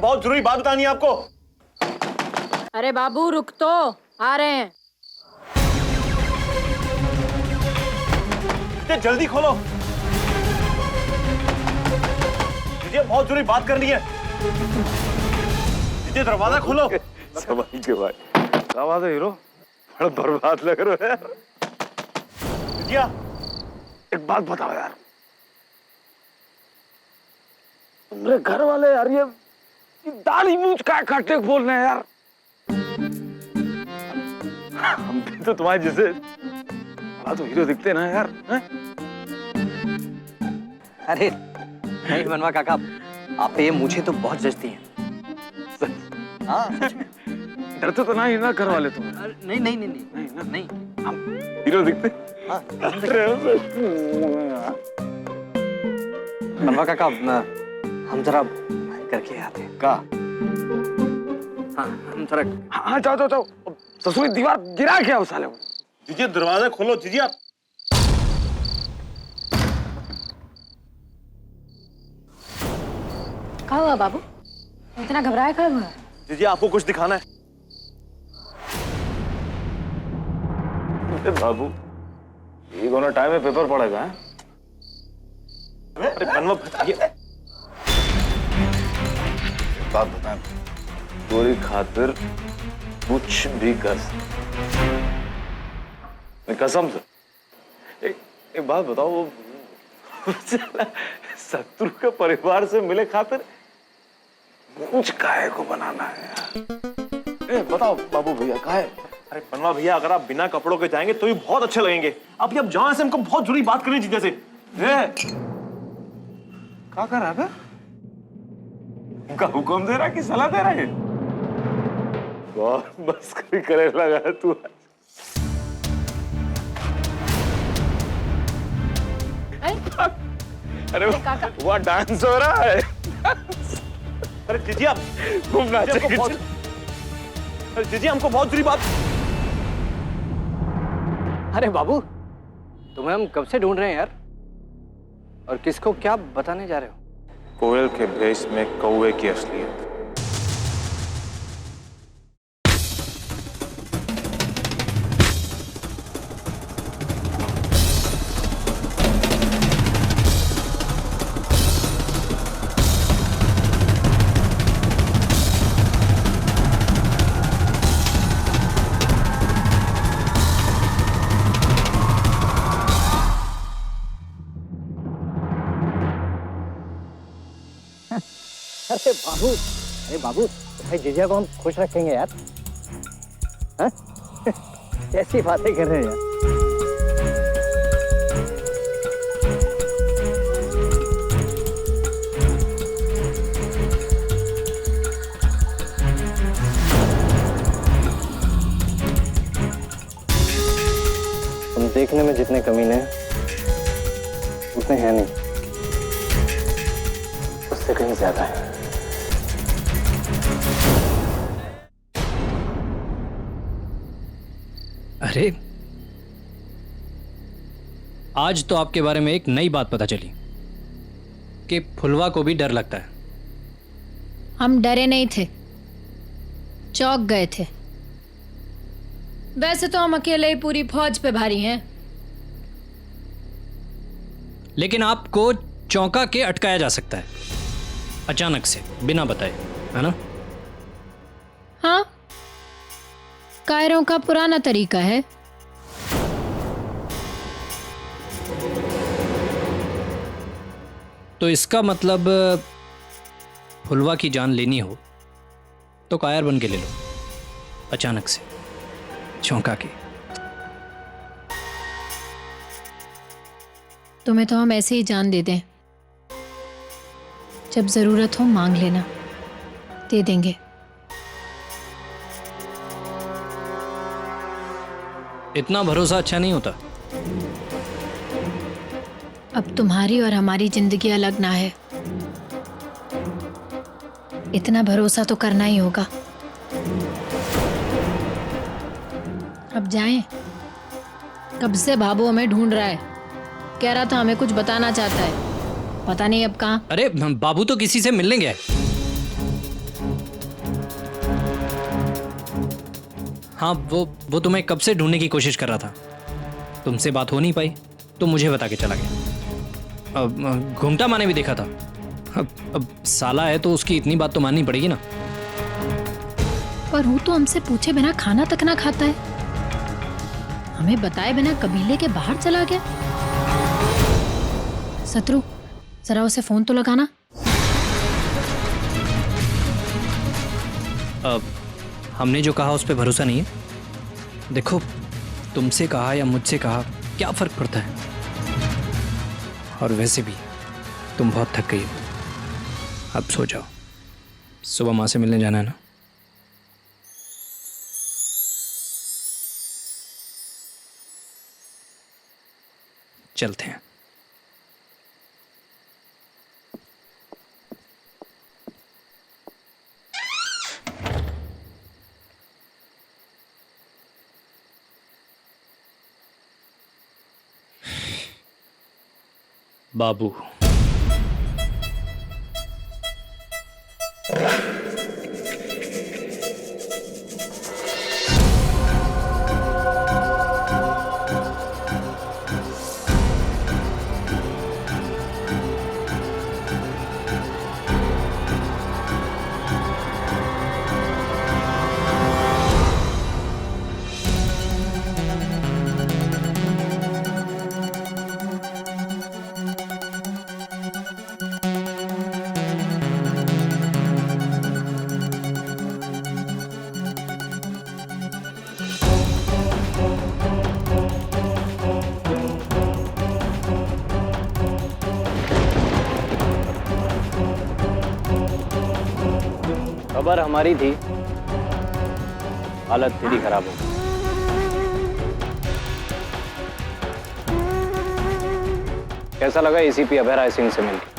बहुत जरूरी बात बतानी है आपको। अरे बाबू रुक तो, आ रहे हैं। जल्दी खोलो दीजिए, बहुत जरूरी बात करनी है। दीजिए दरवाजा खोलो। संभाल के भाई, क्या बात है हीरो, बड़ा बर्बाद लग रहा है यार। दीजिए एक बात बताओ यार, मेरे घर वाले यार ये दाढ़ी मूंछ क्या काटने बोल रहे हैं यार। हम भी तो तुम्हारे जैसे तो हीरो दिखते ना यार, है? अरे नहीं बनवा काका, आप ये मुझे तो बहुत जचती हैं। हाँ डरते तो नहीं ना घर वाले तुम? नहीं नहीं नहीं नहीं ना? नहीं हम हीरो दिखते? हाँ बनवा काका, हम जरा करके आते हैं। का? हाँ हम जरा। हाँ जाओ जाओ जाओ, ससुरी दीवार गिरा क्या उस साले को। दीजिए दरवाजा खोलो दीजिए आप। क्या हुआ बाबू, इतना घबराया क्या हुआ? दीजिए आपको कुछ दिखाना है। बाबू ये दोनों टाइम में पेपर पड़ेगा है? अरे बनवा बताइए। बात बताएं, चोरी खातिर कुछ भी कर सकते, कसम से। एक बात बताओ, वो शत्रु के परिवार से मिले खातिर कुछ काहे को बनाना है यार? बताओ बाबू भैया काहे? अरे बनवा भैया, अगर आप बिना कपड़ों के जाएंगे तो भी बहुत अच्छे लगेंगे। अभी आप जहां से हमको बहुत जरूरी बात करनी चाहिए। जैसे क्या कर रहा है? उनका हुक्म दे रहा कि सलाह दे रहा है? बहुत मस्करी करे लगा है तू। अरे वो डांस हो रहा है। अरे दीजिए आप घूमना चाहिए। अरे दीजिए हमको बहुत जरूरी बात। अरे बाबू, तुम्हें हम कब से ढूंढ रहे हैं यार, और किसको क्या बताने जा रहे हो? कोयल के भेष में कौवे की असलियत। अरे बाबू भाई, जीजा को हम खुश रखेंगे यार। हाँ? कैसी बातें कर रहे हैं यार। तुम देखने में जितने कमीने हैं उतने हैं नहीं, उससे कहीं ज्यादा है। अरे आज तो आपके बारे में एक नई बात पता चली कि फुलवा को भी डर लगता है। हम डरे नहीं थे, चौंक गए थे। वैसे तो हम अकेले ही पूरी फौज पे भारी हैं। लेकिन आपको चौंका के अटकाया जा सकता है अचानक से, बिना बताए, है ना? हाँ, कायरों का पुराना तरीका है। तो इसका मतलब फुलवा की जान लेनी हो तो कायर बन के ले लो, अचानक से चौंका के। तुम्हें तो हम ऐसे ही जान दे दें, जब जरूरत हो मांग लेना, दे देंगे। इतना भरोसा अच्छा नहीं होता। अब तुम्हारी और हमारी जिंदगी अलग ना है, इतना भरोसा तो करना ही होगा। अब जाएं। कब से बाबू हमें ढूंढ रहा है, कह रहा था हमें कुछ बताना चाहता है, पता नहीं अब कहाँ। अरे बाबू तो किसी से मिलने गया है। हाँ, वो तुम्हें कब से ढूंढने की कोशिश कर रहा था। तुमसे बात हो नहीं पाई तो मुझे बता के चला गया। अब घूमटा माने भी देखा था। अब साला है तो उसकी इतनी बात तो माननी पड़ेगी ना। पर वो तो हमसे पूछे बिना खाना तक ना खाता है, हमें बताए बिना कबीले के बाहर चला गया। शत्रु, जरा उसे फोन तो लगाना। अब हमने जो कहा उस पर भरोसा नहीं है। देखो, तुमसे कहा या मुझसे कहा क्या फर्क पड़ता है। और वैसे भी तुम बहुत थक गई हो, अब सो जाओ। सुबह माँ से मिलने जाना है ना। चलते हैं। बाबू, खबर हमारी थी, हालत तेरी खराब हो गई। कैसा लगा एसीपी अभय राय सिंह से मिलकर?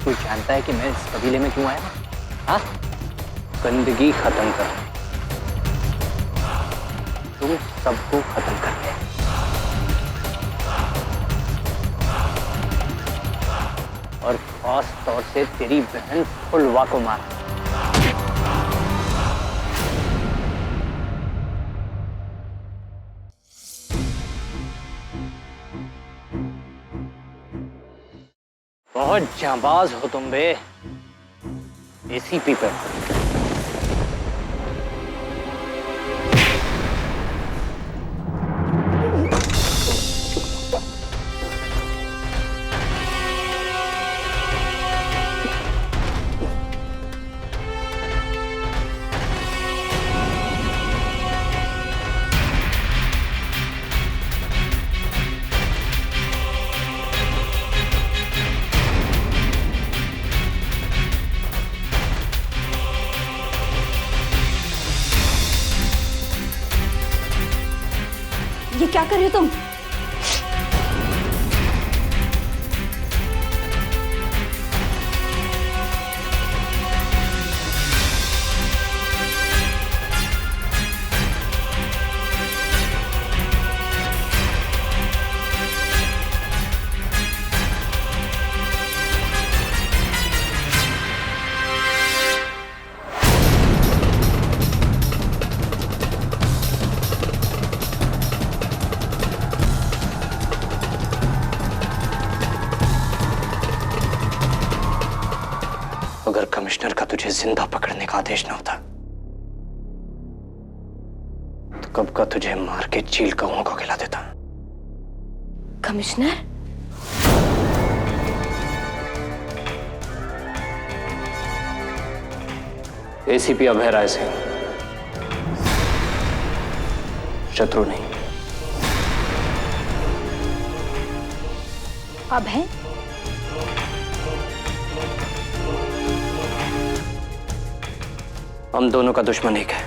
तू जानता है कि मैं इस कबीले में क्यों आया? हाँ, गंदगी खत्म कर, तुम सबको खत्म कर दे। और खास तौर से तेरी बहन फुलवा को मार। बहुत जांबाज हो तुम बे, एसीपी पे। ये क्या कर रहे हो तुम? अगर कमिश्नर का तुझे जिंदा पकड़ने का आदेश न होता तो कब का तुझे मार के चील कौओं को खिला देता। कमिश्नर? एसीपी अभय राय सिंह, शत्रु नहीं। अभय? हम दोनों का दुश्मन एक है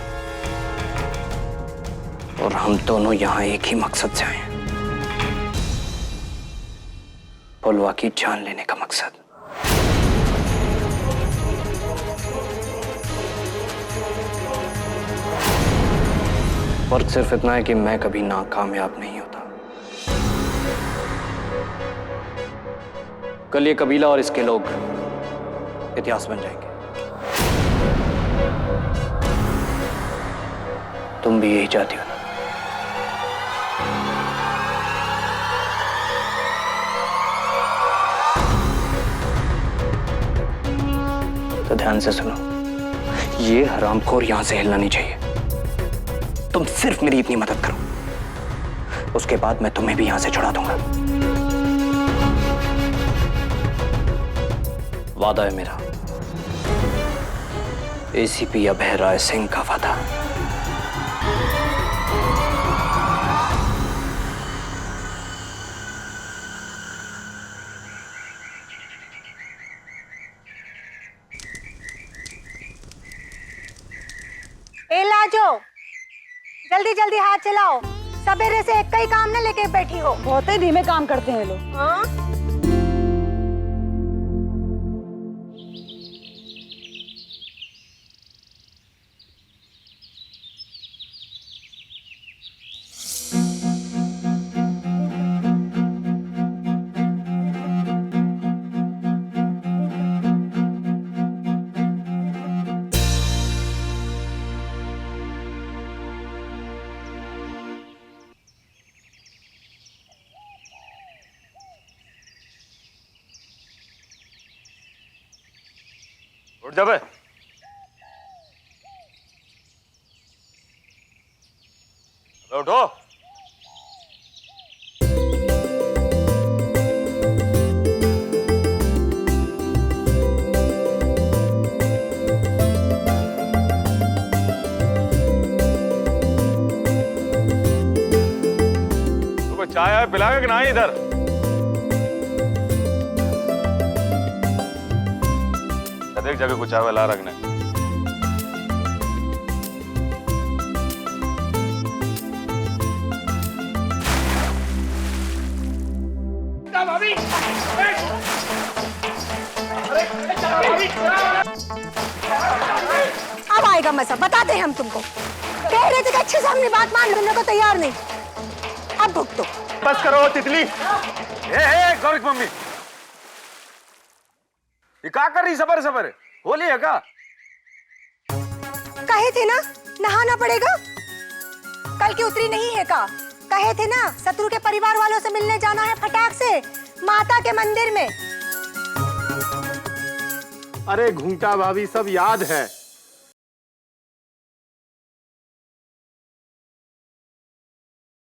और हम दोनों यहां एक ही मकसद से आए हैं, फुलवा की जान लेने का मकसद। फर्क सिर्फ इतना है कि मैं कभी नाकामयाब नहीं होता कल ये कबीला और इसके लोग इतिहास बन जाएंगे। तुम भी यही चाहती हो ना? तो ध्यान से सुनो, ये हरामखोर यहां से हिलना नहीं चाहिए। तुम सिर्फ मेरी इतनी मदद करो, उसके बाद मैं तुम्हें भी यहां से छुड़ा दूंगा। वादा है मेरा, एसीपी अभय राय सिंह का वादा। ए लाजो, जल्दी जल्दी हाथ चलाओ। सवेरे से एक ही काम न लेके बैठी हो। बहुत ही धीमे काम करते हैं लोग। हाँ? उठ जा बे। उठो। तो चाय पिलाएगा कि नहीं इधर? एक जगह कुछ चावल ला रखना। अब आएगा मजा, बताते हैं हम तुमको। कह रहे थे कि अच्छे से हमने बात मान लेने को तैयार नहीं। अब भुगतो। बस करो तितली। गौरी की मम्मी, ये क्या कर रही? सबर सबर, होली है का? कहे थे ना नहाना पड़ेगा। कल की उतरी नहीं है का? कहे थे ना शत्रु के परिवार वालों से मिलने जाना है फटाक से माता के मंदिर में। अरे घूंटा भाभी, सब याद है।